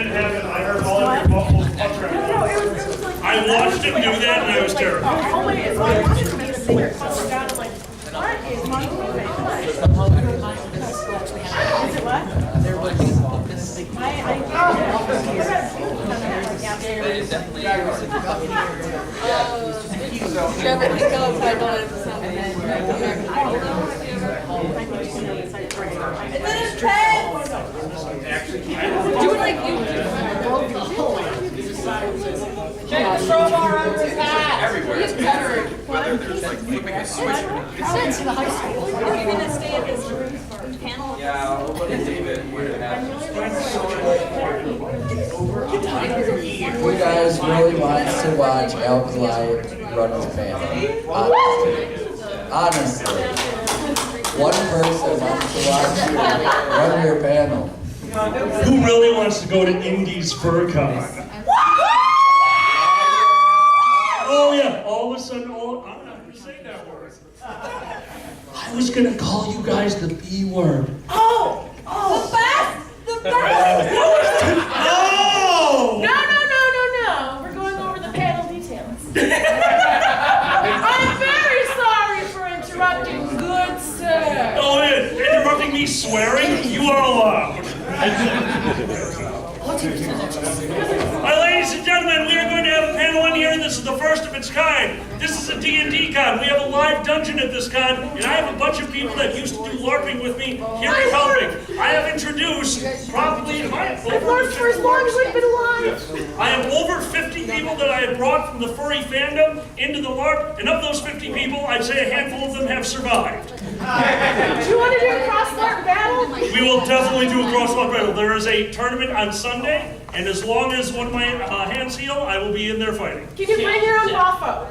in heaven, I heard all of your vocals uttering. I watched him do that and I was terrified. Oh, wait, it's like watching him as a singer calling down. I'm like, what is my movement? Is it what? There was Trevor goes, I know it's something. It's in his pants! Do it like you do. Check the crowbar under his hat. He's better. Whether there's like maybe a switch. Since the high school. Are you going to stay at this panel? Yeah, what did David would have? You guys really want to watch Alkali run his panel. Honestly. One person wants to watch you run your panel. Who really wants to go to Indy's FurCon? Oh yeah, all of a sudden, I'm not going to say that word. I was going to call you guys the B word. Oh! The best! The best! Oh! No. We're going over the panel details. I'm very sorry for interrupting, good sir. Oh, yeah, interrupting me swearing? You are allowed. Ladies and gentlemen, we are going to have a panel in here, and this is the first of its kind. This is a D&D con. We have a live dungeon at this con, and I have a bunch of people that used to do LARPing with me here at helping. I have introduced probably, I've worked for as long as we've been alive. I have over 50 people that I have brought from the furry fandom into the LARP, and of those 50 people, I'd say a handful of them have survived. Do you want to do a cross-LARP battle? We will definitely do a crosswalk battle. There is a tournament on Sunday, and as long as one of my hands heal, I will be in there fighting. You can bring your own buffo.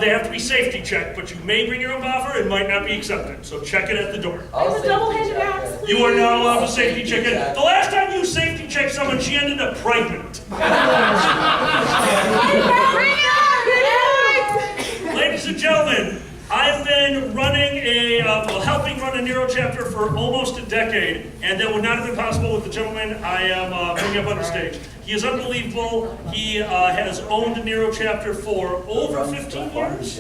They have to be safety checked, but you may bring your own buffer. It might not be accepted, so check it at the door. There's a double-handed axe, please. You are not allowed to safety check it. The last time you safety checked someone, she ended up pregnant. Bring it! Ladies and gentlemen, I've been running helping run a Nero chapter for almost a decade, and that would not have been possible with the gentleman I am bringing up on the stage. He is unbelievable. He has owned a Nero chapter for over 15 years.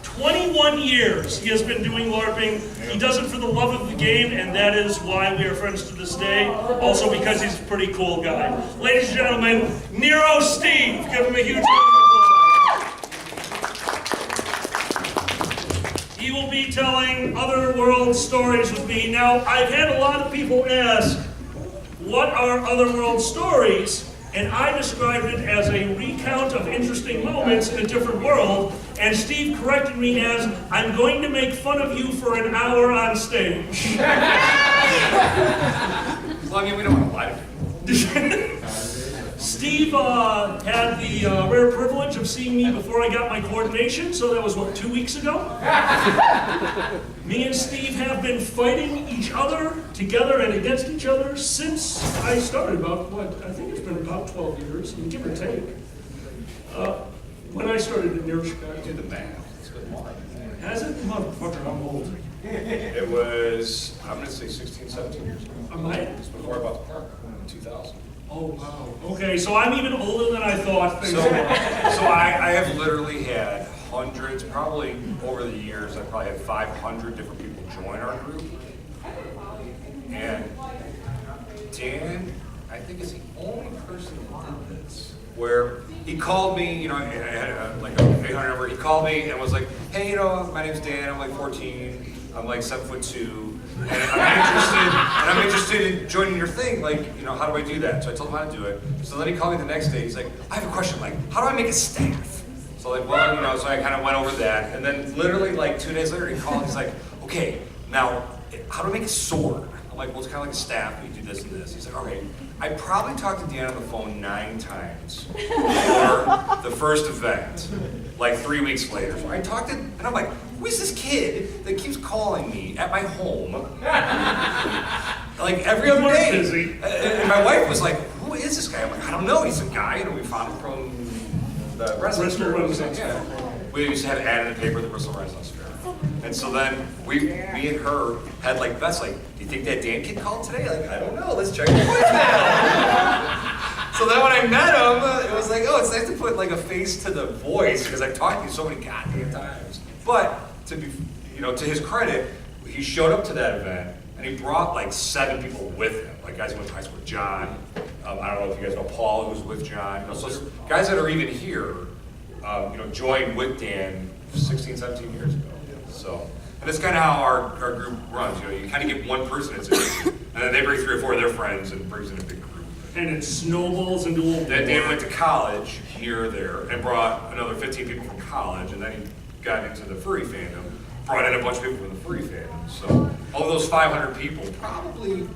21 years he has been doing LARPing. He does it for the love of the game, and that is why we are friends to this day. Also because he's a pretty cool guy. Ladies and gentlemen, Nero Steve. Give him a huge round of applause. He will be telling Otherworld stories with me. Now, I've had a lot of people ask, what are Otherworld stories? And I described it as a recount of interesting moments in a different world, and Steve corrected me as, I'm going to make fun of you for an hour on stage. Well, I mean, we don't want to lie to people. Steve had the rare privilege of seeing me before I got my coordination, so that was, what, 2 weeks ago? Me and Steve have been fighting each other together and against each other since I started about, I think it's been about 12 years, give or take. When I started in Nero Chicago. Do the math. It's been long. Has it? Motherfucker, I'm old. It was, I'm going to say 16, 17 years ago. Am I? It was before I bought the park in 2000. Oh, wow. Okay, so I'm even older than I thought. So I have literally had hundreds, probably over the years, I probably had 500 different people join our group. And Dan, I think, is the only person that did this. Where he called me, you know, I had like a 800 number, he called me and was like, hey, you know, my name's Dan, I'm like 14, I'm like 7'2", and I'm interested in joining your thing, like, you know, how do I do that? So I told him how to do it. So then he called me the next day, he's like, I have a question, like, how do I make a staff? So like, well, you know, so I kind of went over that, and then literally like 2 days later he called, he's like, okay, now, how do I make a sword? I'm like, well, it's kind of like a staff, you do this and this. He's like, okay, I probably talked to Dan on the phone 9 times for the first event, like 3 weeks later. So I talked to, and I'm like, who is this kid that keeps calling me at my home, like every other day? Busy. And my wife was like, who is this guy? I'm like, I don't know, he's a guy, you know, we found him from the Bristol Renaissance Fair. We used to have an ad in the paper, the Bristol Renaissance Fair. And so then me and her had like bets, like, do you think that Dan kid called today? Like, I don't know, let's check the voicemail. know, it's nice to put like a face to the voice because I've talked to you so many goddamn times. But to be, to his credit, he showed up to that event and he brought like 7 people with him. Like guys who went to high school with John. I don't know if you guys know Paul, who's with John. So guys that are even here, joined with Dan 16, 17 years ago. So, and that's kind of how our group runs. You kind of get one person that's in, and then they bring 3 or 4 of their friends and brings in a big group. And it snowballs into a. Then Dan went to college here or there and brought another 15 people from college, and then he got into the furry fandom, brought in a bunch of people from the furry fandom. So, of those 500 people, probably,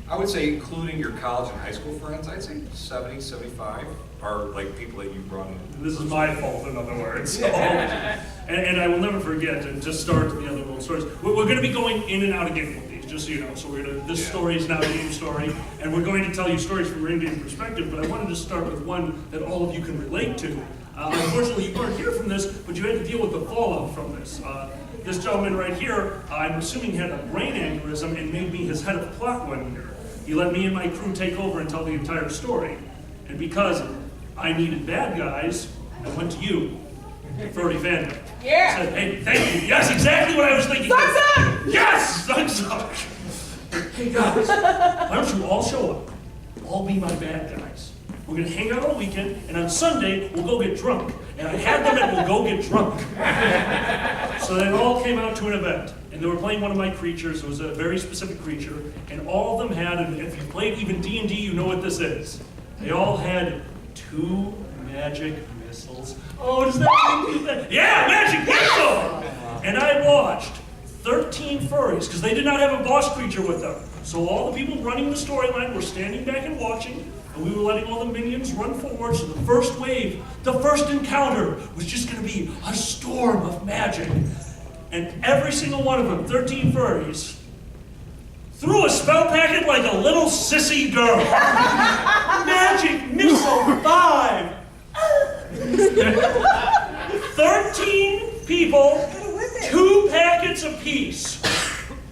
I would say, including your college and high school friends, I'd say 70, 75 are like people that you brought in. This is my fault, in other words. So, and I will never forget to start the Otherworld stories. We're going to be going in and out again with these, just so you know. So this story is now a game story, and we're going to tell you stories from your in-game perspective. But I wanted to start with one that all of you can relate to. Unfortunately, you weren't here from this, but you had to deal with the fallout from this. This gentleman right here, I'm assuming, had a brain aneurysm and made me his head of plot one year. He let me and my crew take over and tell the entire story. And because I needed bad guys, I went to you, furry fandom. Yeah. I said, hey, thank you. Yes, exactly what I was thinking. Thumbs up! Yes, thumbs up. Hey guys, why don't you all show up? All be my bad guys. We're gonna hang out all weekend, and on Sunday we'll go get drunk. And I had them at we'll go get drunk. So they all came out to an event, and they were playing one of my creatures. It was a very specific creature, and all of them had, and if you played even D&D, you know what this is. They all had 2 magic missiles. Oh, does that mean that? Yeah, magic missile! And I watched 13 furries, because they did not have a boss creature with them. So all the people running the storyline were standing back and watching, and we were letting all the minions run forward. So the first wave, the first encounter, was just going to be a storm of magic. And every single one of them, 13 furries, threw a spell packet like a little sissy girl. Magic Missile 5! 13 people, 2 packets apiece.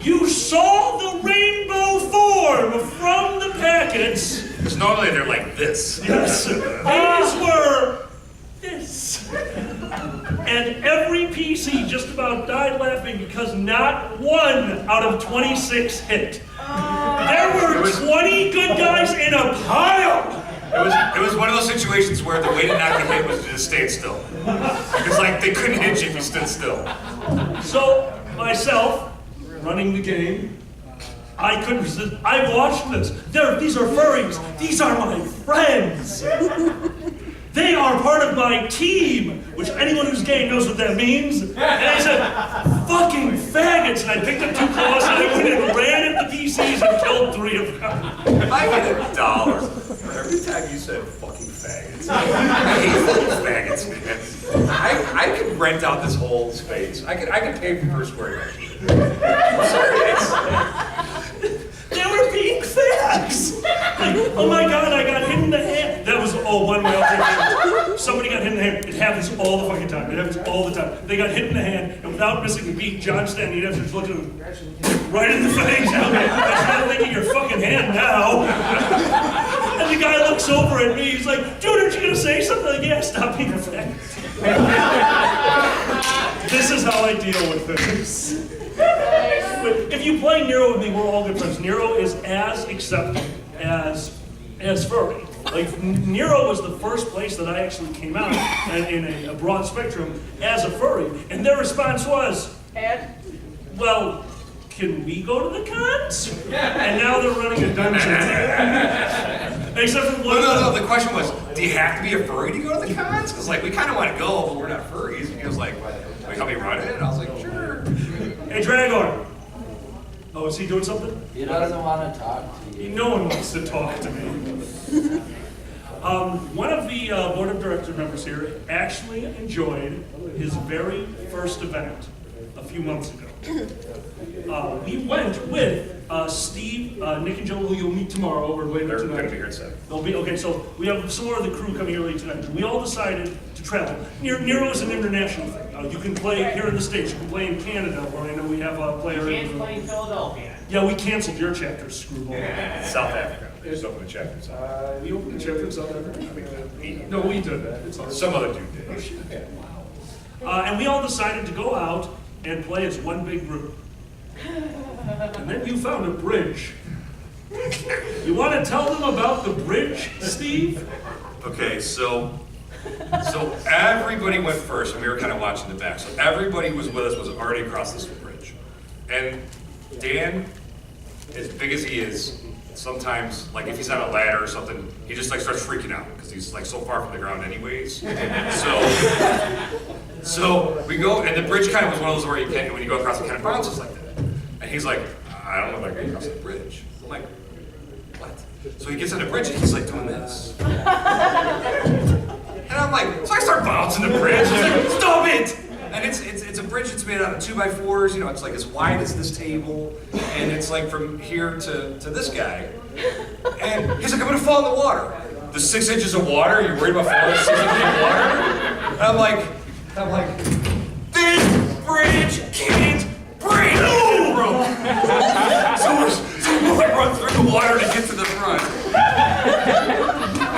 You saw the rainbow form from the packets. Because normally they're like this. Yes, these were this. And every PC just about died laughing because not 1 out of 26 hit. There were 20 good guys in a pile. It was one of those situations where the way to not get hit was to just stay still. Because like they couldn't hit you if you stood still. So myself, running the game, I couldn't resist. I watched this. These are furries. These are my friends. They are part of my team, which anyone who's gay knows what that means. And I said, fucking faggots. And I picked up 2 claws and I went and ran at the PCs and killed 3 of them. If I get $1 for every time you said fucking faggots, I hate fucking faggots, man. I could rent out this whole space. I could pay for Fursquared actually. I'm serious. They were being fags. Like, oh my god, I got hit in the hand. That was one way I'll somebody got hit in the hand. It happens all the fucking time. It happens all the time. They got hit in the hand, and without missing a beat, John Stanton, he'd have to just look at him right in the face. I'm not thinking your fucking hand now. And the guy looks over at me, he's like, dude, aren't you gonna say something? Like, yeah, stop being a fag. This is how I deal with things. If you play Nero with me, we're all good friends. Nero is as accepting as furry. Like, Nero was the first place that I actually came out in a broad spectrum as a furry. And their response was, Ed? well, can we go to the cons? And now they're running a dungeon. Except for one. No. The question was, do you have to be a furry to go to the cons? Because like we kind of want to go, but we're not furries. And he was like, "Will you help me run it?" And I was like, "Sure." Hey, Dragor. Oh, is he doing something? He doesn't want to talk to you. No one wants to talk to me. One of the board of director members here actually enjoyed his very first event a few months ago. We went with Steve, Nick, and Joe, who you'll meet tomorrow or later They're tonight. going to be here at 7. They'll be okay. So we have some more of the crew coming here late tonight. We all decided to travel. Nero is an international thing. You can play here in the States. You can play in Canada, where I know we have a player. You can't play in Philadelphia. Yeah, we canceled your chapter, screwball. South Africa. Just open the chapter. We opened the chapter itself. No, we did that. It's all Some other dude did. and we all decided to go out and play as one big group. And then you found a bridge. You want to tell them about the bridge, Steve? Okay, so everybody went first, and we were kind of watching the back. So everybody was with us was already across this bridge, and Dan, as big as he is, sometimes like if he's on a ladder or something, he just like starts freaking out because he's like so far from the ground, anyways. So we go, and the bridge kind of was one of those where you can, when you go across, it kind of bounces like that. And he's like, I don't know if I can cross the bridge. I'm like, what? So he gets on the bridge and he's like doing this. And I'm like, so I start bouncing the bridge. He's like, stop it! And it's a bridge that's made out of 2x4s, you know, it's like as wide as this table. And it's like from here to this guy. And he's like, I'm gonna fall in the water. The 6 inches of water? You're worried about falling 6 inches of water? And I'm like, this bridge can't break! No, bro! So we like run through the water to get to the front.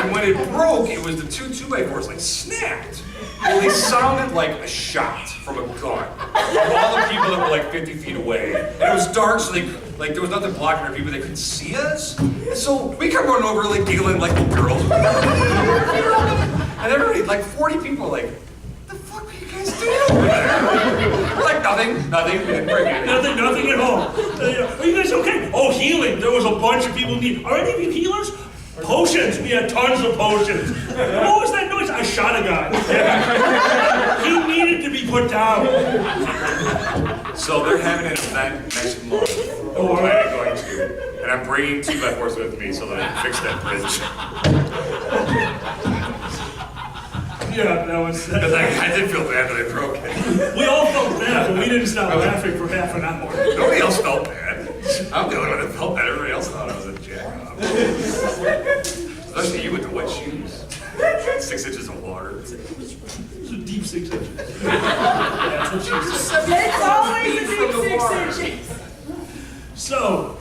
And when it broke, it was the two 2x4s like snapped. And they sounded like a shot from a gun. From all the people that were like 50 feet away. And it was dark, so there was nothing blocking our people. They couldn't see us. And so we kept running over, like giggling like little girls. And everybody, like 40 people, like, what the fuck were you guys doing over there? We're like, nothing. We didn't break it. Nothing at all. Are you guys okay? Oh, healing. There was a bunch of people need. Are any of you healers? Potions. We had tons of potions. What was that noise? I shot a guy. He needed to be put down. So they're having an event next month. Oh, I'm going to. And I'm bringing 2x4s with me so that I can fix that bridge. Yeah, that was. Because I did feel bad that I broke it. We all felt bad, but we didn't stop laughing for half an hour. Nobody else felt bad. I'm the only one that felt bad. Everybody else thought I was a jack-off. Especially you with the wet shoes. 6 inches of water. It's a deep 6 inches. That's what she said. It's always a big 6 inches. So,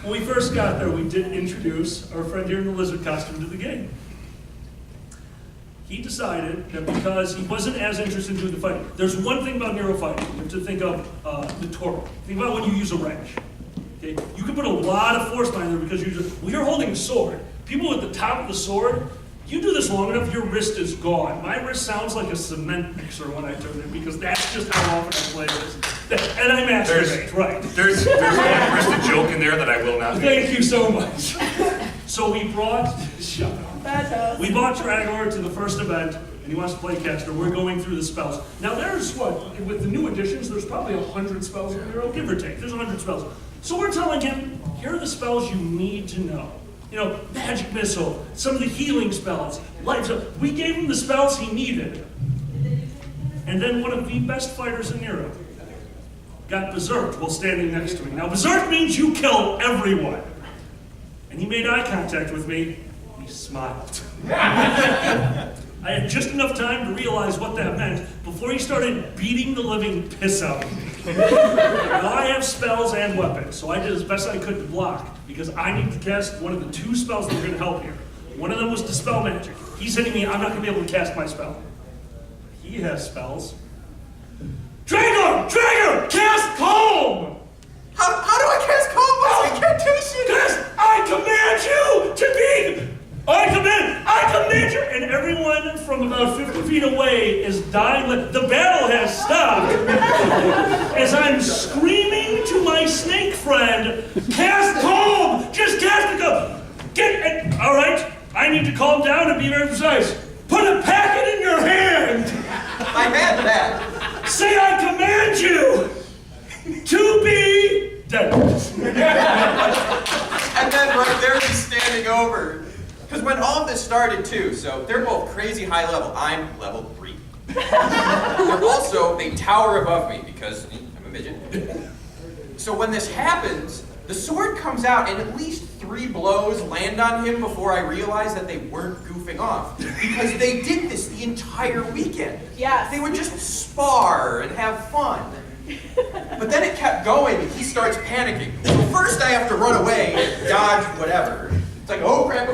when we first got there, we did introduce our friend here in the lizard costume to the game. He decided that because he wasn't as interested in doing the fighting, there's one thing about Nero fighting. You have to think of the torque. Think about when you use a wrench. Okay? You can put a lot of force behind there because you're holding a sword. People at the top of the sword, you do this long enough, your wrist is gone. My wrist sounds like a cement mixer when I turn it because that's just how often I play this. And I masturbate, right. There's one wristed joke in there that I will not make. Thank you so much. So we brought, shut up. We brought Dragor to the first event, and he wants to play caster. We're going through the spells. Now there's with the new additions, there's probably 100 spells in Nero, give or take. There's 100 spells. So we're telling him, here are the spells you need to know. You know, magic missile, some of the healing spells, life spells. We gave him the spells he needed. And then one of the best fighters in Nero got berserked while standing next to me. Now berserk means you kill everyone. And he made eye contact with me. He smiled. I had just enough time to realize what that meant before he started beating the living piss out of me. Now I have spells and weapons, so I did as best I could to block, because I need to cast one of the 2 spells that are going to help here. One of them was Dispel Magic. He's hitting me, I'm not going to be able to cast my spell. He has spells. Dragor! Cast Calm! How do I cast Calm? What's incantation? Because I command you to be! I command you! And everyone from about 50 feet away is dying. The battle has stopped. As I'm screaming to my snake friend, cast Calm! Just cast it! All right, I need to calm down and be very precise. Put a packet in your hand! I had that. Say I command you to be dead. And then right there he's standing over. Because when all of this started too, so they're both crazy high level. I'm level 3. They tower above me because I'm a midget. So when this happens, the sword comes out and at least 3 blows land on him before I realize that they weren't goofing off. Because they did this the entire weekend. Yes. They would just spar and have fun. But then it kept going, and he starts panicking. So first I have to run away, dodge, whatever. It's like, oh crap,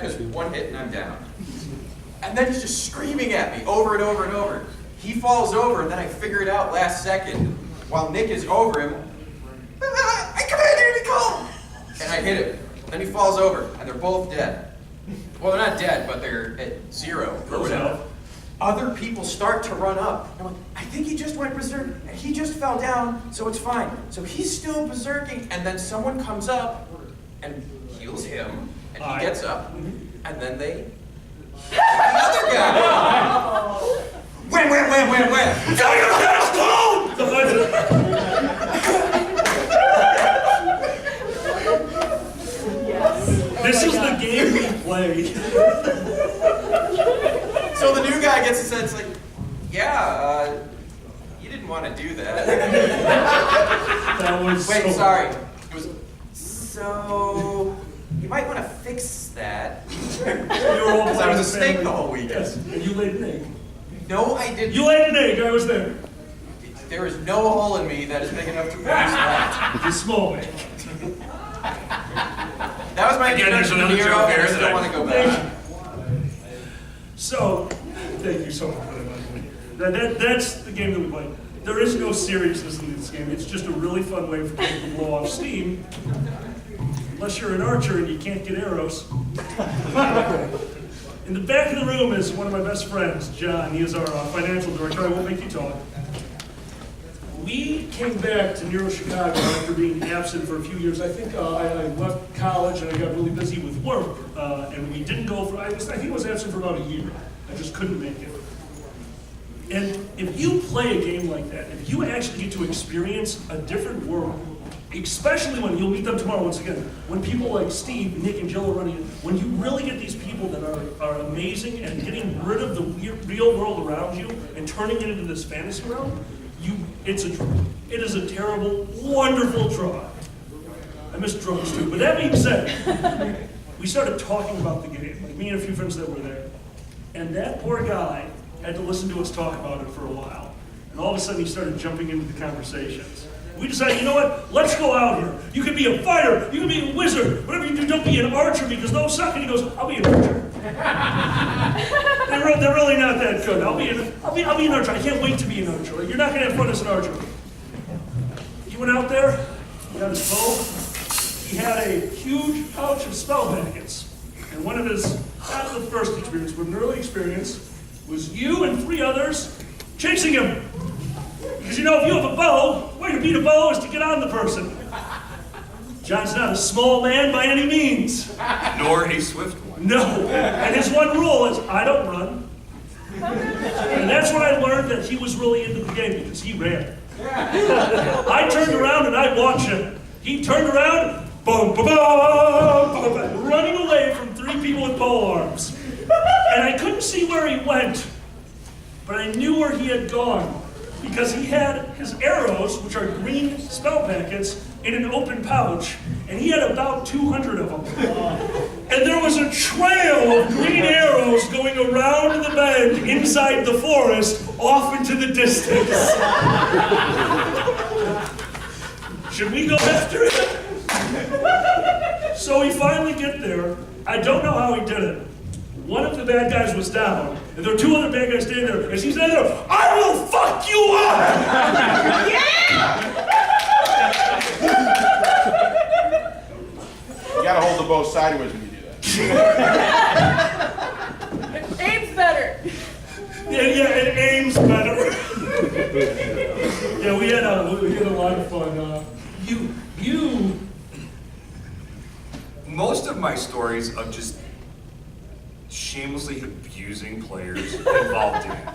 because one hit and I'm down. And then he's just screaming at me over and over and over. He falls over, and then I figure it out last second while Nick is over him. I command you to come! And I hit him. Then he falls over, and they're both dead. Well, they're not dead, but they're at 0 or whatever. Other people start to run up. I'm like, I think he just went berserk, and he just fell down, so it's fine. So he's still berserking, and then someone comes up and heals him, and he gets up, and then they hit the other guy. When? Tell your last This is the game we play. So the new guy gets a sense like, yeah, you didn't want to do that. That was Wait, sorry. It was, so you might want to fix that. Because I was a snake the whole weekend. Yes, and you laid an egg. No, I didn't. You laid an egg, I was there. There is no hole in me that is big enough to produce that. It's a small egg. That was my Again, there's introduction to another Nero, joke and I there still that want to go back. So, thank you so much for that. That's the game that we play. There is no seriousness in this game. It's just a really fun way for people to blow off steam. Unless you're an archer and you can't get arrows. In the back of the room is one of my best friends, John. He is our financial director. I won't make you talk. We came back to Nero Chicago after being absent for a few years. I think I left college and I got really busy with work, and we didn't go for, I think I was absent for about a year. I just couldn't make it. And if you play a game like that, if you actually get to experience a different world, especially when you'll meet them tomorrow once again, when people like Steve, Nick, and Jill are running, when you really get these people that are amazing and getting rid of the real world around you and turning it into this fantasy world, it's a draw. It is a terrible, wonderful draw. I miss drugs too. But that being said, we started talking about the game, like me and a few friends that were there. And that poor guy had to listen to us talk about it for a while. And all of a sudden he started jumping into the conversations. We decided, you know what? Let's go out here. You can be a fighter. You can be a wizard. Whatever you do, don't be an archer because those suck. And he goes, I'll be an archer. They're really not that good. I'll be an archer. I can't wait to be an archer. You're not going to have fun as an archer. He went out there. He had his bow. He had a huge pouch of spell packets. And one of his, not the first experience, but an early experience, was you and 3 others chasing him. Because you know, if you have a bow, the way to beat a bow is to get on the person. John's not a small man by any means. Nor a swift one. No. And his one rule is, I don't run. And that's when I learned that he was really into the game, because he ran. I turned around and I watched him. He turned around, boom, boom, boom, boom, running away from 3 people with pole arms. And I couldn't see where he went, but I knew where he had gone. Because he had his arrows, which are green spell packets, in an open pouch, and he had about 200 of them. And there was a trail of green arrows going around the bend inside the forest, off into the distance. Should we go after it? So we finally get there. I don't know how he did it. One of the bad guys was down, and there were 2 other bad guys standing there. As he's standing there, I will fuck you up! You gotta hold the bow sideways when you do that. Aim's better. Yeah, it aims better. Yeah, we had a lot of fun. Most of my stories of just shamelessly abusing players involved in it.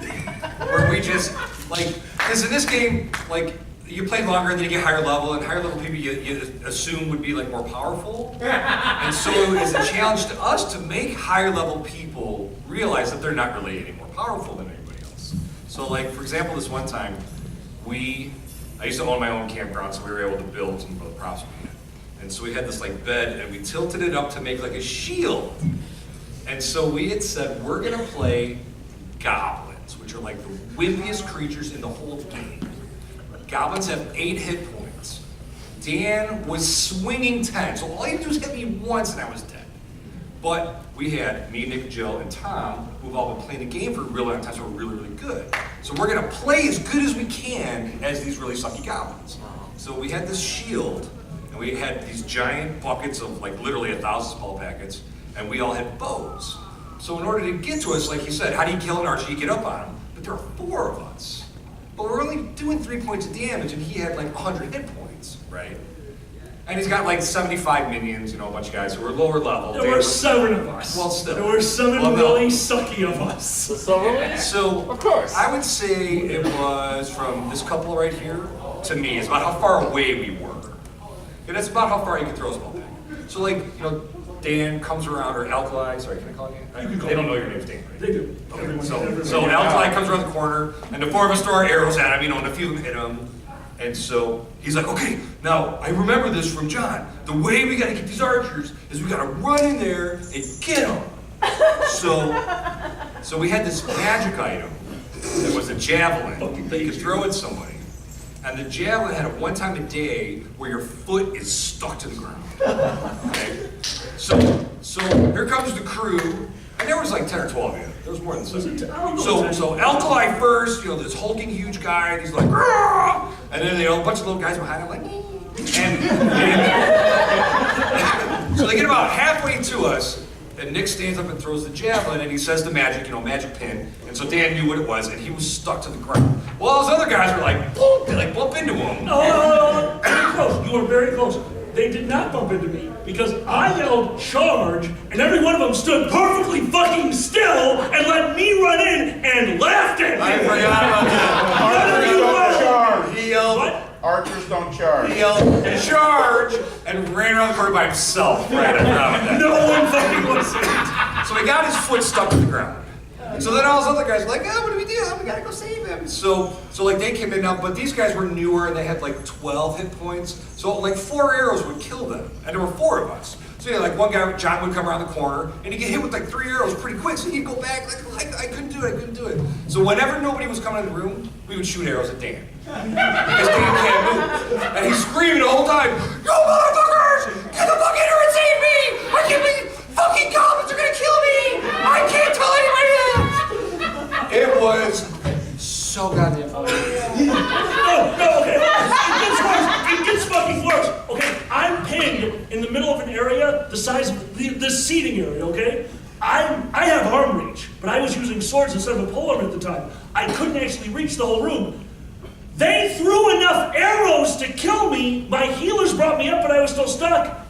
Where we just, like, because in this game, like, you play longer and then you get higher level, and higher level people you assume would be, like, more powerful. And so it was a challenge to us to make higher level people realize that they're not really any more powerful than anybody else. So, like, for example, this one time, I used to own my own campground, so we were able to build some of the props we had. And so we had this, like, bed, and we tilted it up to make, like, a shield. And so we had said, we're gonna play goblins, which are like the wimpiest creatures in the whole game. Goblins have 8 hit points. Dan was swinging 10, so all he had to do was hit me once and I was dead. But we had me, Nick, Joe, and Tom, who've all been playing the game for a really long time, so we're really, really good. So we're gonna play as good as we can as these really sucky goblins. So we had this shield, and we had these giant buckets of like literally 1,000 spell packets, and we all had bows. So in order to get to us, like he said, how do you kill an archer? You get up on him. But there are 4 of us. But we're only doing 3 points of damage, and he had like 100 hit points, right? And he's got like 75 minions, you know, a bunch of guys who are lower level. There were 7 of us. Well, still. There were 7 Well, no. really sucky of us. So, Of course. I would say it was from this couple right here to me. It's about how far away we were. And that's about how far you can throw a spell back. So, like, you know, Dan comes around, or Alkali, sorry, can I call you? They don't know your name's Dan, right? They do. Okay, so Alkali comes around the corner, and the 4 of us throw our arrows at him, you know, and a few of them hit him. And so he's like, okay, now I remember this from John. The way we gotta get these archers is we gotta run in there and get them. So we had this magic item that was a javelin that you could throw at somebody. And the javelin had a one time a day where your foot is stuck to the ground. Okay? So here comes the crew, and there was like 10 or 12 of you. There was more than 7. So Alkali first, you know, this hulking huge guy, and he's like, "Argh!" And then, you know, a bunch of little guys behind him like, and so they get about halfway to us, and Nick stands up and throws the javelin, and he says the magic, you know, magic pin. And so Dan knew what it was, and he was stuck to the ground. Well, those other guys were like, boop, they like bump into him. No, very close. You were very close. They did not bump into me because I yelled charge, and every one of them stood perfectly fucking still and let me run in and laughed at me. I forgot about that. Archers don't charge. He yelled, What? Archers don't charge. he yelled, charge, and ran around the corner by himself right around that. No one fucking listened. So he got his foot stuck to the ground. So then all those other guys were like, oh, what do we do? We gotta go save him. So like they came in now, but these guys were newer and they had like 12 hit points. So like 4 arrows would kill them. And there were 4 of us. So yeah, like one guy, John, would come around the corner and he'd get hit with like 3 arrows pretty quick. So he'd go back like, I couldn't do it. So whenever nobody was coming in the room, we would shoot arrows at Dan. Because Dan can't move. And he's screaming the whole time, yo motherfuckers, get the fuck in here and save me! I can't believe fucking goblins are gonna kill me! I can't tell anybody else! It was so goddamn funny. No, okay. It gets fucking worse. Okay, I'm pinned in the middle of an area the size of this seating area, okay? I have arm reach, but I was using swords instead of a polearm at the time. I couldn't actually reach the whole room. They threw enough arrows to kill me. My healers brought me up, but I was still stuck.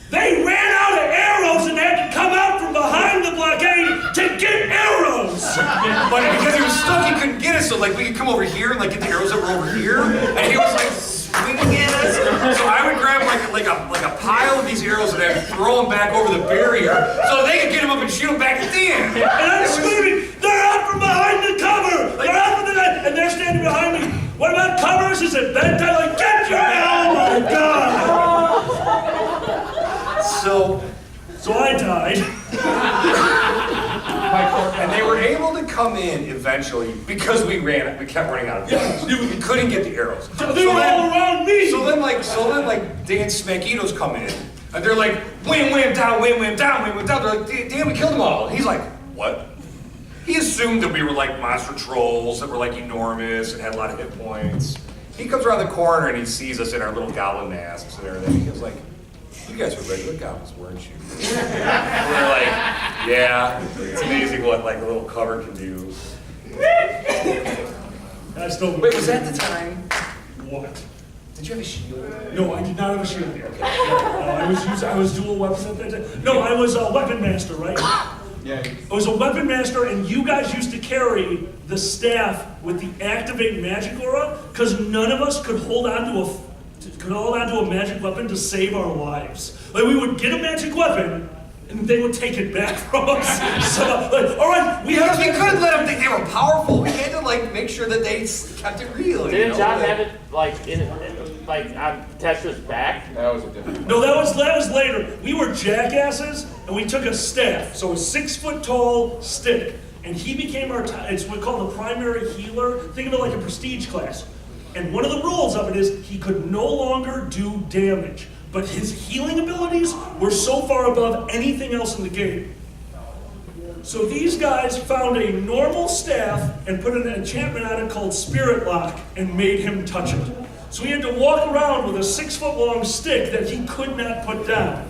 They ran out of arrows and had to come out from behind the blockade to get arrows. But because he was stuck, he couldn't get us. So like we could come over here and like get the arrows that were over here, and he was like swinging at us. So I would grab like a pile of these arrows and I'd throw them back over the barrier so they could get them up and shoot them back at Dan. And I'm screaming, they're out from behind the cover! They're out from the net! And they're standing behind me. What about covers? Is it bedtime? Like, get your oh my god! So I died. And they were able to come in eventually because we kept running out of arrows. We couldn't get the arrows. They were all around me! So then Dan Spankitos come in, and they're like, wham, down, wham, down. They're like, Dan, we killed them all. And he's like, what? He assumed that we were like monster trolls that were like enormous and had a lot of hit points. He comes around the corner and he sees us in our little goblin masks and everything. He was like, you guys were regular goblins, weren't you? We're like, yeah, it's amazing what like a little cover can do. I still Wait, was that the time? What? Did you have a shield? No, I did not have a shield. I was dual weapon at that time. No, I was a weapon master, right? Yeah. I was a weapon master, and you guys used to carry the staff with the activate magic aura, because none of us could hold on to a magic weapon to save our lives. Like we would get a magic weapon, and they would take it back from us. So, like, all right, We couldn't let them think they were powerful. We had to like make sure that they kept it real. Didn't John have it like on Tetra's back? That was a different. No, that was later. We were jackasses, and we took a staff, so a 6-foot-tall stick, and he became it's what we call the primary healer. Think of it like a prestige class. And one of the rules of it is he could no longer do damage. But his healing abilities were so far above anything else in the game. So these guys found a normal staff and put an enchantment on it called Spirit Lock and made him touch it. So he had to walk around with a 6-foot-long stick that he could not put down.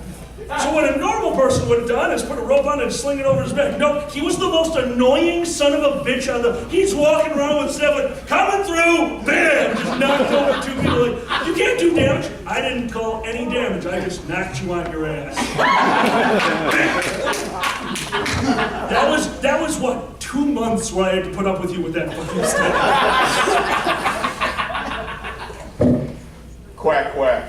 So what a normal person would have done is put a rope on it and sling it over his back. No, he was the most annoying son of a bitch on the... He's walking around with stuff like, coming through, bam! Just knocked over 2 people like, you can't do damage. I didn't call any damage. I just knocked you on your ass. That was what, 2 months where I had to put up with you with that fucking stuff. Quack, quack.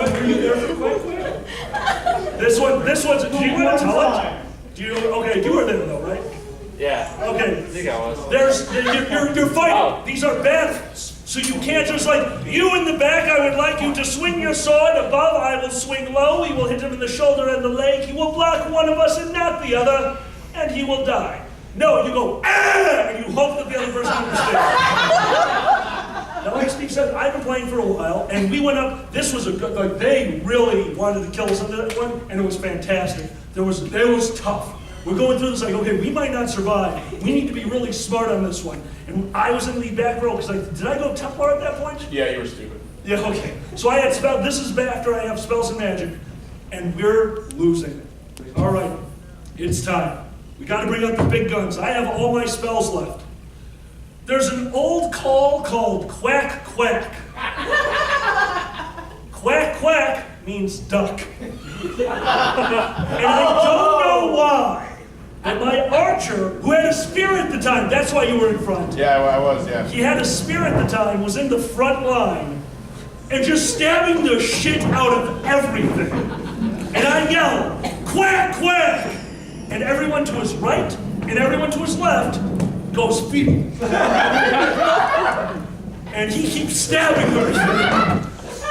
Were you there for Quack Quack? This one's, do you want to tell it? Okay, you were there though, right? Yeah. Okay. I think I was. You're fighting. Oh. These are battles. So you can't just like, you in the back, I would like you to swing your sword. Above, I will swing low. We will hit him in the shoulder and the leg. He will block one of us and not the other, and he will die. No, you go, ah, and you hope that the other person understands. Now, like Steve said, I've been playing for a while, and we went up, this was a good, like, they really wanted to kill us on that one, and it was fantastic. It was tough. We're going through this like, okay, we might not survive. We need to be really smart on this one. And I was in the back row, because like, did I go Templar at that point? Yeah, you were stupid. Yeah, okay. So I had spell, this is after I have spells and magic, and we're losing it. All right, it's time. We gotta bring out the big guns. I have all my spells left. There's an old call called Quack Quack. Quack Quack means duck. And I don't know why, but my archer, who had a spear at the time, that's why you were in front. Yeah, I was, yeah. He had a spear at the time, was in the front line, and just stabbing the shit out of everything. And I yell, Quack Quack! And everyone to his right and everyone to his left goes fetal. And he keeps stabbing them.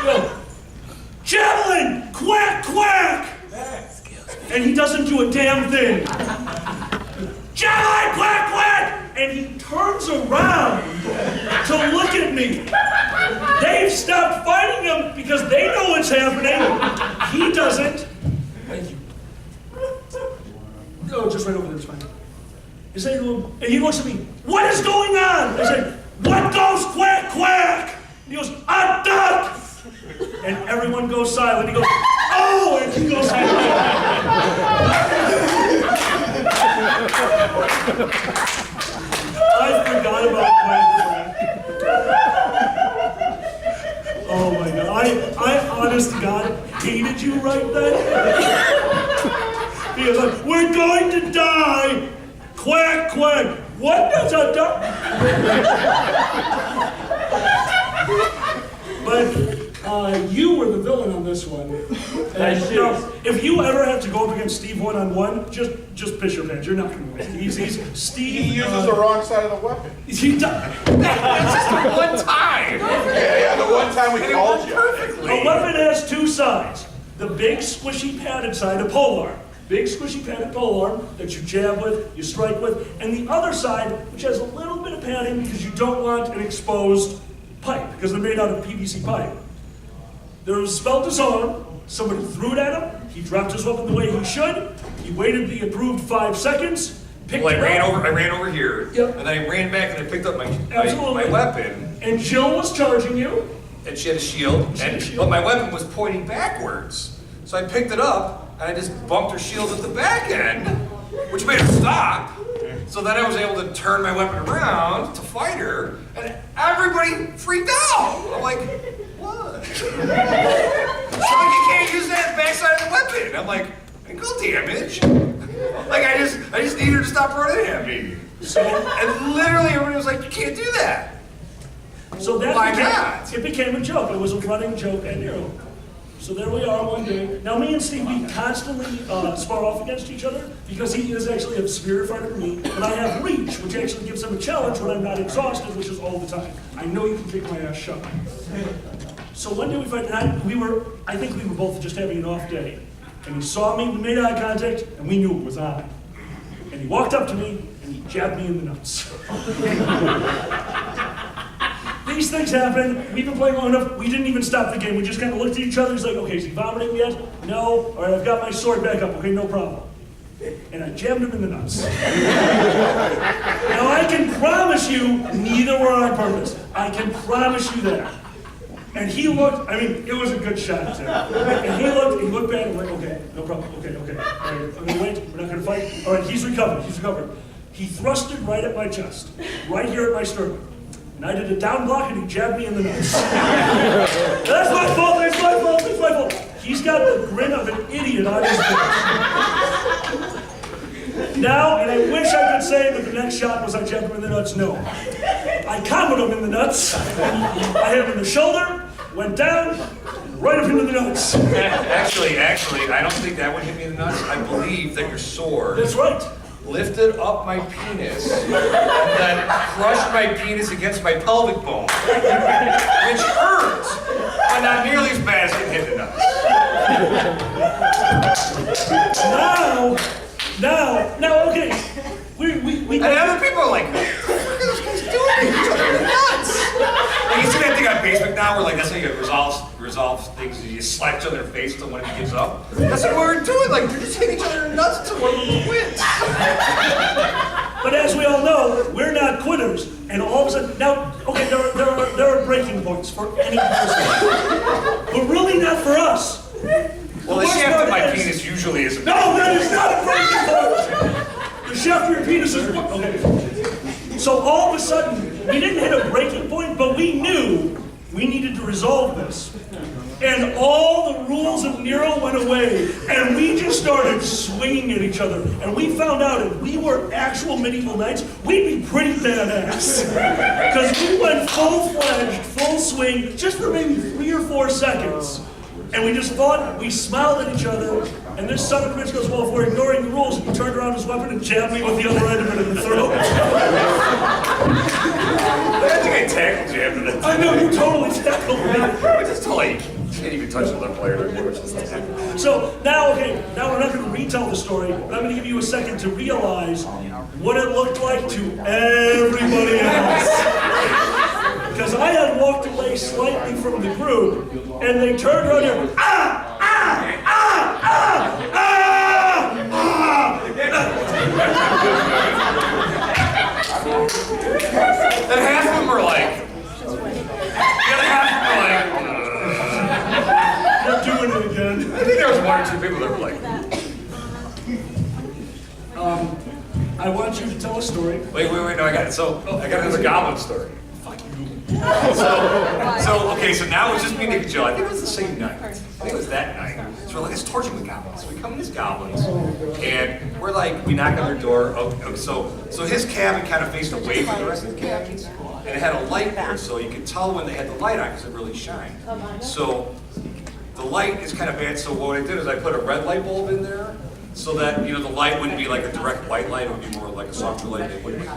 Go, javelin, quack, quack! And he doesn't do a damn thing. Javelin, quack, quack! And he turns around to look at me. They've stopped fighting him because they know what's happening. He doesn't. Thank you. Oh, just right over there, it's fine. I say to him, and he looks at me, what is going on? I say, what goes quack, quack? And he goes, a duck! And everyone goes silent. He goes, oh! And he goes silent. I forgot about quack, quack. Oh my God. I honest to God, hated you right then. He was like, we're going to die! Quack, quack! What does a duck? But you were the villain on this one. And, you know, if you ever have to go up against Steve one-on-one, just piss your pants. You're not going to win. He's Steve. He uses the wrong side of the weapon. He does. That's just the one time. Yeah, the one time we called you. A weapon has 2 sides. The big, squishy, padded side, a polearm. Big, squishy, padded polearm that you jab with, you strike with, and the other side, which has a little bit of padding because you don't want an exposed pipe, because they're made out of PVC pipe. There was a spell disarm, somebody threw it at him, he dropped his weapon the way he should, he waited the approved 5 seconds, picked Well, it up. I ran over here, Yep. and then I ran back and I picked up my Absolutely. weapon, And Jill was charging you. and she had a shield, but my weapon was pointing backwards. So I picked it up, and I just bumped her shield at the back end, which made her stop. So then I was able to turn my weapon around to fight her, and everybody freaked out. I'm like, what? So you can't use that backside of the weapon. I'm like, I didn't go damage. Like I just need her to stop running at me. So, and literally everybody was like, you can't do that. So that Why not? It became a joke. It was a running joke at Nero. So there we are one day. Now me and Steve, we constantly spar off against each other because he is actually a superior fighter to me, but I have reach, which actually gives him a challenge when I'm not exhausted, which is all the time. I know you can kick my ass shut. So one day we fight, and I think we were both just having an off day. and he saw me, we made eye contact, and we knew it was on. And he walked up to me, and he jabbed me in the nuts. These things happen. We've been playing long enough. We didn't even stop the game. We just kind of looked at each other. He's like, okay, is he vomiting yet? No. All right, I've got my sword back up. Okay, no problem. And I jammed him in the nuts. Now, I can promise you, neither were on purpose. I can promise you that. And he looked, I mean, it was a good shot, too. And he looked back and went, okay, no problem, okay. All right, I'm gonna wait, we're not gonna fight. All right, he's recovered. He thrusted right at my chest, right here at my sternum. And I did a down block and he jabbed me in the nuts. That's my fault. He's got the grin of an idiot on his face. Now, and I wish I could say that the next shot was I jabbed him in the nuts. No. I comboed him in the nuts. I hit him in the shoulder, went down, right up into the nuts. Actually, I don't think that would hit me in the nuts. I believe that your sword That's right. lifted up my penis and then crushed my penis against my pelvic bone, which hurts, but not nearly as bad as it hit the nuts. Now, okay. We And other people are like, what are those guys doing? Each other in the nuts. Like, you see that thing on Facebook now where like that's how you resolve things, you slap each other in the face until one of you gives up. That's what we're doing, like they're just hitting each other in the nuts until one of them quits. But as we all know, we're not quitters. And all of a sudden, now, okay, there are breaking points for any person. But really not for us. Well, the shaft of my penis usually is. No, that is not a breaking point! The shaft of your penis is what? Okay. So all of a sudden, we didn't hit a breaking point, but we knew we needed to resolve this. And all the rules of Nero went away, and we just started swinging at each other. And we found out if we were actual medieval knights, we'd be pretty badass. Because we went full-fledged, full swing, just for maybe 3 or 4 seconds. And we just fought, we smiled at each other, and this son of a bitch goes, well, if we're ignoring the rules, and he turned around his weapon and jabbed me with the other end of it in the throat. I think I tackled you after that. I know, you totally tackled me. I just told you, you can't even touch the left player anymore. So now, okay, now we're not going to retell the story, but I'm going to give you a second to realize what it looked like to everybody else. Because I had walked away slightly from the group, and they turned around and And half of them were like, the other half of them were like, they're doing it again. I think there was 1 or 2 people that were like, I want you to tell a story. wait, no, I got it. So, I got another goblin story. So now it's just me and Nick and Joe. I think it was the same night. I think it was that night. So we're like, let's torture the goblins. So we come in as goblins, and we're like, we knock on their door. So his cabin kind of faced away from the rest of the cabins, and it had a light there, so you could tell when they had the light on because it really shined. So the light is kind of bad. So what I did is I put a red light bulb in there, so that the light wouldn't be like a direct white light. It would be more like a softer light. It wouldn't be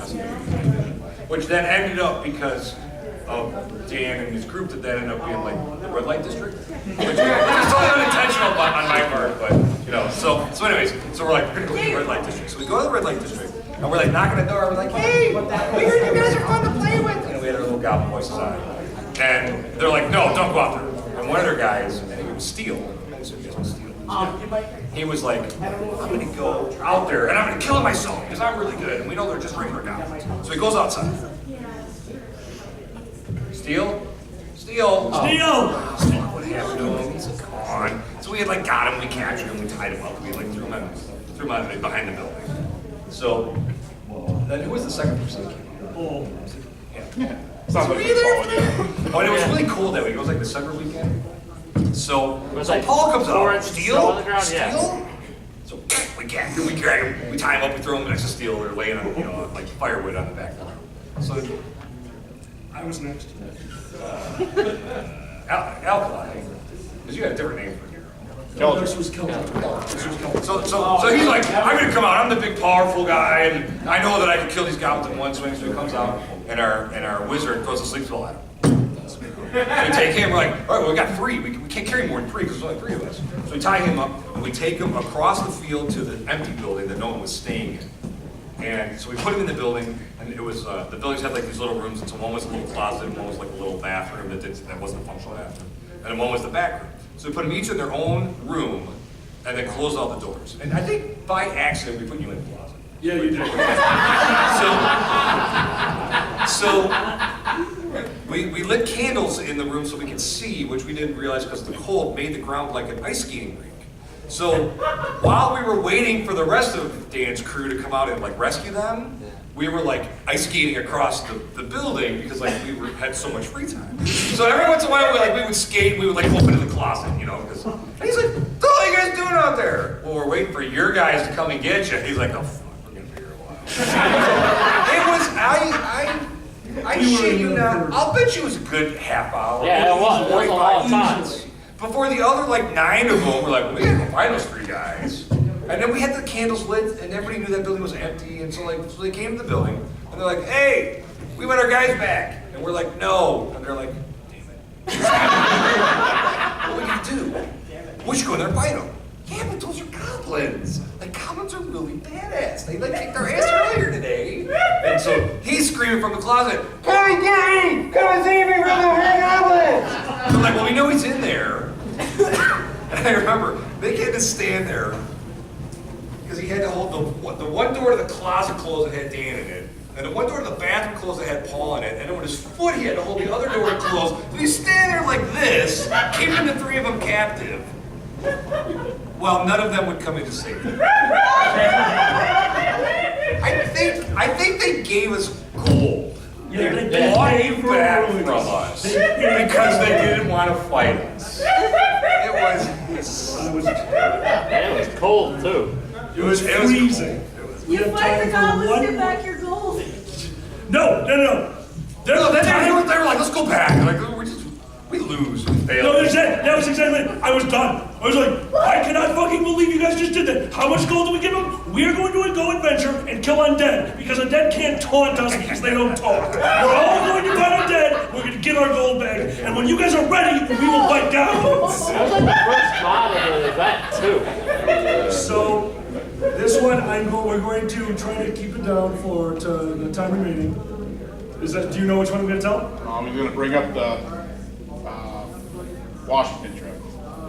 which then ended up because of Dan and his group that ended up being like the red light district, which is totally unintentional on my part, but so anyways, so we're like, we're gonna go to the red light district. So we go to the red light district, and we're like knocking on the door, we're like, hey, we heard you guys are fun to play with, and we had our little goblin voices on, and they're like, no, don't go out there. And one of their guys, I think it was Steel, he was like, I'm gonna go out there and I'm gonna kill myself because I'm really good, and we know they're just regular goblins. So he goes outside. Steel? What happened to him? He's gone. So we had like got him, we captured him, we tied him up, we like threw him out behind the building. So then who was the second person that came out? Yeah. Sounds like a quality. Oh, and it was really cool that week. It was like the summer weekend. So like Paul comes out. snow Steel? on the ground, yeah. So we capture him, we drag him, we tie him up, we throw him next to Steel. They're laying on, like firewood on the back lawn. So I was next. Alkali, because you had a different name for hero. This was Kelvin. So he's like, I'm gonna come out. I'm the big, powerful guy, and I know that I can kill these goblins in one swing. So he comes out, and our wizard throws a sleep spell at him. We take him, we're like, all right, well, we got 3. We can't carry more than 3 because there's only 3 of us. So we tie him up and we take him across the field to the empty building that no one was staying in. And so we put him in the building, and it was, the buildings had like these little rooms, and so one was a little closet, and one was like a little bathroom that wasn't a functional bathroom, and then one was the back room. So we put them each in their own room, and then closed all the doors. And I think by accident, we put you in the closet. Yeah, you did. So we lit candles in the room so we could see, which we didn't realize because the cold made the ground like an ice skating rink. So while we were waiting for the rest of Dan's crew to come out and like rescue them, we were like ice skating across the building because like had so much free time. So every once in a while we would skate, we would like open in the closet, you know, because he's like, what are you guys doing out there? Well, we're waiting for your guys to come and get you. He's like, oh fuck, we're gonna be here a while. I shit you not, I'll bet you it was a good half hour. Yeah, it was. It was a long time. Before the other like 9 of them were like, well, we gotta go find those 3 guys. And then we had the candles lit, and everybody knew that building was empty, and so they came to the building, and they're like, hey, we want our guys back. And we're like, no. And they're like, damn it. What are we gonna do? We should go in there and fight them. Yeah, but those are goblins. Like, goblins are really badass. They like kicked our ass earlier today. And so he's screaming from the closet, come and get me! Come and save me from the goblins! They're like, well, we know he's in there. And I remember, they had to stand there because he had to hold the one door to the closet closed that had Dan in it, and the one door to the bathroom closed that had Paul in it, and then with his foot he had to hold the other door closed. So he's standing there like this, keeping the 3 of them captive. Well, none of them would come in to save him. I think they gave us gold. Yeah, They they bought paid you for back ruins. from us because they didn't want to fight us. And it was cold too. It was freezing. We You have fight time the for goblins, one get more- back your gold. No. There's No, a then time. they were like, let's go back. Like, we lose. We fail. No, that was exactly it. I was done. I was like, I cannot fucking believe you guys just did that. How much gold do we give them? We're going to go adventure and kill undead because undead can't taunt us because they don't talk. We're all going to fight undead. We're going to get our gold back, and when you guys are ready, we will fight goblins. That was like the first mod of the event too. So this one, we're going to try to keep it down for the time remaining. Do you know which one I'm going to tell? I'm going to bring up the Washington trip.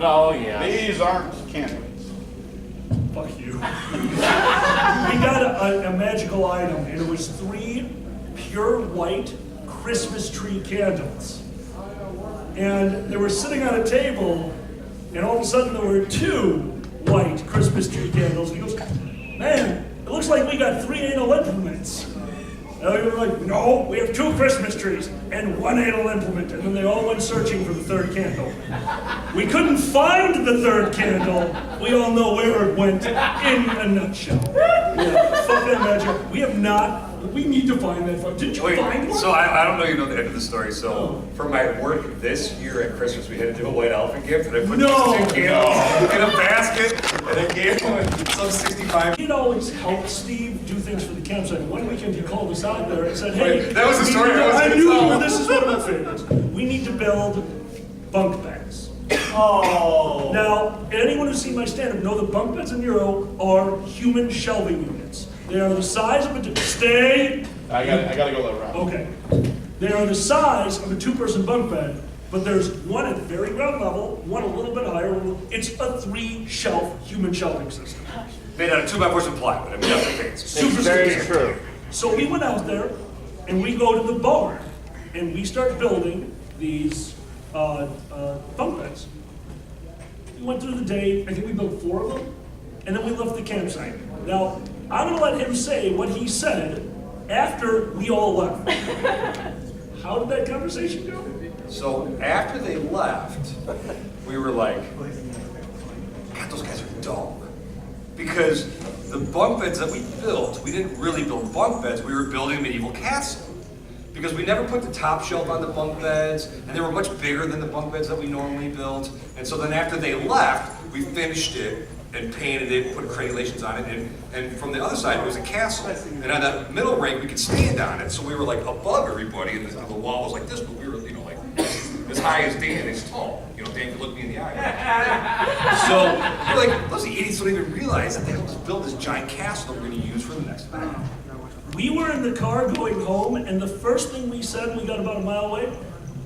Oh yeah. These aren't candidates. Fuck you. We got a magical item, and it was 3 pure white Christmas tree candles. And they were sitting on a table, and all of a sudden there were 2 white Christmas tree candles. And he goes, man, it looks like we got 3 anal implements. And we were like, no, we have 2 Christmas trees and 1 anal implement. And then they all went searching for the 3rd candle. We couldn't find the 3rd candle. We all know where it went in a nutshell. Yeah, fuck that magic. We need to find that. Did you find one? So I don't know you know the end of the story. So for my work this year at Christmas, we had to do a white elephant gift, and I put No. these 2 candles in a basket, and I gave him some 65. He'd always help Steve do things for the campsite. One weekend he called us out there and said, hey, Wait, that was the story I was I gonna knew tell. this is one of my favorites. We need to build bunk beds. Oh. Now, anyone who's seen my stand-up know that bunk beds in Euro are human shelving units. They are the size of a... Stay! I gotta go that route. Okay. They are the size of a 2-person bunk bed, but there's one at very ground level, one a little bit higher. It's a 3-shelf human shelving system. Made out of 2x4 some plywood. I mean, that's the things. It's very true. So we went out there, and we go to the barn, and we start building these bunk beds. We went through the day, I think we built 4 of them, and then we left the campsite. Now, I'm gonna let him say what he said after we all left. How did that conversation go? So after they left, we were like, God, those guys are dumb. Because the bunk beds that we built, we didn't really build bunk beds, we were building a medieval castle. Because we never put the top shelf on the bunk beds, and they were much bigger than the bunk beds that we normally built. And so then after they left, we finished it and painted it, put crenulations on it, and from the other side it was a castle. And on that middle ring we could stand on it, so we were like above everybody, and the wall was like this, but we were, you know, like as high as Dan is tall. You know, Dan could look me in the eye. So we're like, those idiots don't even realize that they helped build this giant castle that we're going to use for the next event. We were in the car going home, and the first thing we said when we got about a mile away,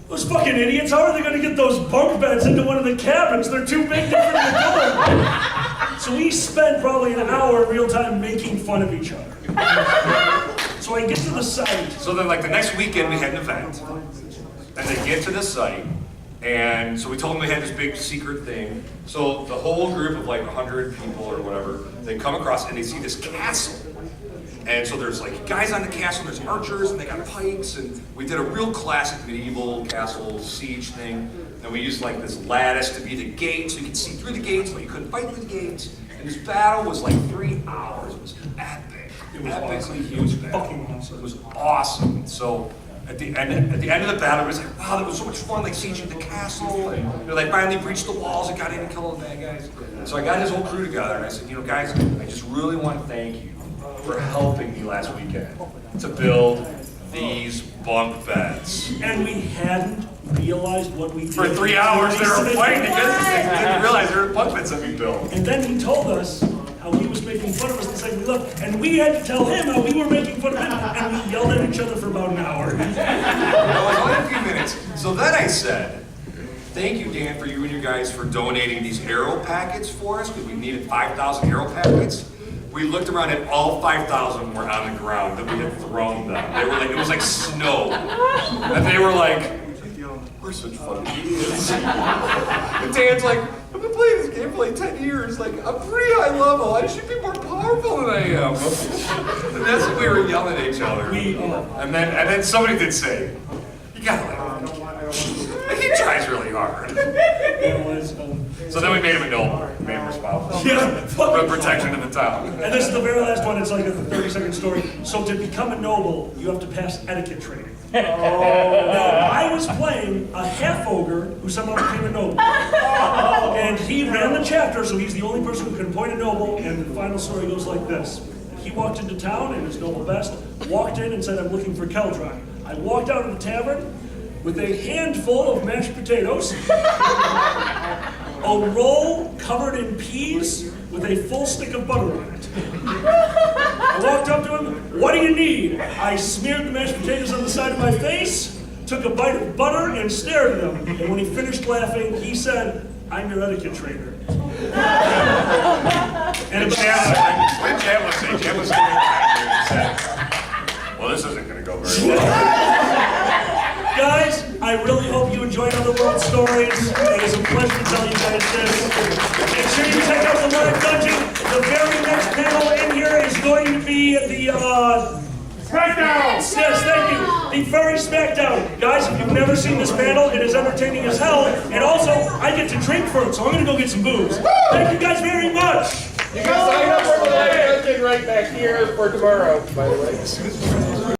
those fucking idiots, how are they going to get those bunk beds into one of the cabins? They're too big to fit in the door. So we spent probably an hour in real time making fun of each other. So I get to the site. So then, like, the next weekend we had an event, and they get to the site, and so we told them we had this big secret thing. So the whole group of like 100 people or whatever, they come across and they see this castle. And so there's like guys on the castle, there's archers, and they got pikes, and we did a real classic medieval castle siege thing. And we used like this lattice to be the gate, so you could see through the gates, but you couldn't fight through the gates. And this battle was like 3 hours. It was epic. It was epically huge battle. Fucking awesome. It was awesome. So at the end of the battle, it was like, wow, that was so much fun, like sieging the castle. And you know, they finally breached the walls and got in and killed all the bad guys. So I got his whole crew together, and I said, you know, guys, I just really want to thank you for helping me last weekend to build these bunk beds. And we hadn't realized what we did. For 3 hours they were fighting against this thing. Didn't realize there were bunk beds that we built. And then he told us how he was making fun of us the second we left, and we had to tell him how we were making fun of him, and we yelled at each other for about an hour. That was only a few minutes. So then I said, thank you, Dan, for you and your guys for donating these arrow packets for us, because we needed 5,000 arrow packets. We looked around and all 5,000 were on the ground that we had thrown them. They were like, it was like snow. And they were like, we're such fucking idiots. And Dan's like, I've been playing this game for like 10 years. Like, I'm pretty high level. I should be more powerful than I am. And that's what we were yelling at each other. And then somebody did say, you gotta let him. Like, he tries really hard. So then we made him a noble, made him responsible Yeah, for the protection of the town. And this is the very last one, it's like a 30-second story. So to become a noble, you have to pass etiquette training. Now, I was playing a half-ogre who somehow became a noble. And he ran the chapter, so he's the only person who can appoint a noble, and the final story goes like this. He walked into town in his noble best, walked in and said, I'm looking for Keldron. I walked out of the tavern with a handful of mashed potatoes, a roll covered in peas with a full stick of butter on it. I walked up to him, what do you need? I smeared the mashed potatoes on the side of my face, took a bite of butter and stared at him. And when he finished laughing, he said, I'm your etiquette trainer. And Jam was sitting back here and said, well, this isn't going to go very well. Guys, I really hope you enjoyed Otherworld Stories. It is a pleasure to tell you guys this. Make sure you check out the live dungeon. The very next panel in here is going to be the Smackdown! Yes, thank you. The furry Smackdown. Guys, if you've never seen this panel, it is entertaining as hell. And also, I get to drink for it, so I'm going to go get some booze. Thank you guys very much. You can sign up for the live dungeon right back here for tomorrow, by the way.